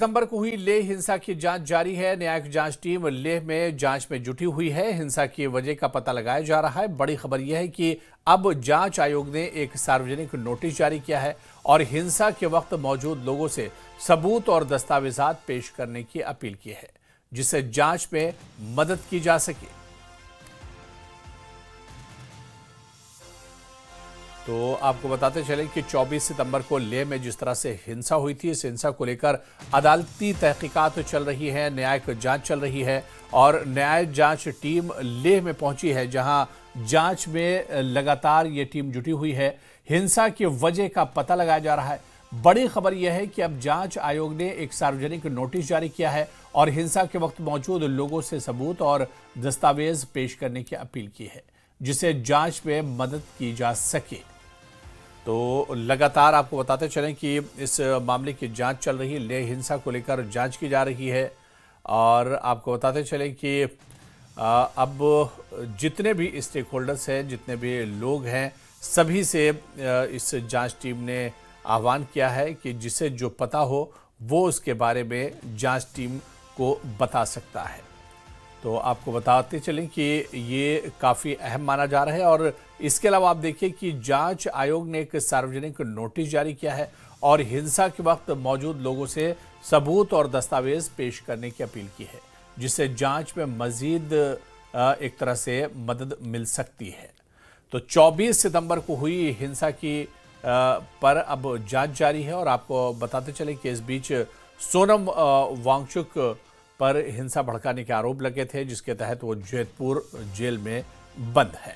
सितंबर को हुई लेह हिंसा की जांच जारी है। न्यायिक जांच टीम लेह में जांच में जुटी हुई है। हिंसा की वजह का पता लगाया जा रहा है। बड़ी खबर यह है कि अब जांच आयोग ने एक सार्वजनिक नोटिस जारी किया है और हिंसा के वक्त मौजूद लोगों से सबूत और दस्तावेजात पेश करने की अपील की है, जिससे जांच में मदद की जा सके। तो आपको बताते चलें कि 24 सितंबर को लेह में जिस तरह से हिंसा हुई थी, इस हिंसा को लेकर अदालती तहकीकात चल रही है, न्यायिक जांच चल रही है और न्याय जांच टीम लेह में पहुंची है, जहां जांच में लगातार ये टीम जुटी हुई है। हिंसा की वजह का पता लगाया जा रहा है। बड़ी खबर यह है कि अब जांच आयोग ने एक सार्वजनिक नोटिस जारी किया है और हिंसा के वक्त मौजूद लोगों से सबूत और दस्तावेज पेश करने की अपील की है, जिससे जांच में मदद की जा सके। तो लगातार आपको बताते चलें कि इस मामले की जांच चल रही है। लेह हिंसा को लेकर जांच की जा रही है और आपको बताते चलें कि अब जितने भी स्टेक होल्डर्स हैं, जितने भी लोग हैं, सभी से इस जांच टीम ने आह्वान किया है कि जिसे जो पता हो वो उसके बारे में जांच टीम को बता सकता है। तो आपको बताते चलें कि ये काफ़ी अहम माना जा रहा है और इसके अलावा आप देखिए कि जांच आयोग ने एक सार्वजनिक नोटिस जारी किया है और हिंसा के वक्त मौजूद लोगों से सबूत और दस्तावेज पेश करने की अपील की है, जिससे जांच में मजीद एक तरह से मदद मिल सकती है। तो 24 सितंबर को हुई हिंसा की पर अब जांच जारी है और आपको बताते चलें कि इस बीच सोनम वांगचुक पर हिंसा भड़काने के आरोप लगे थे, जिसके तहत वो जैतपुर जेल में बंद है।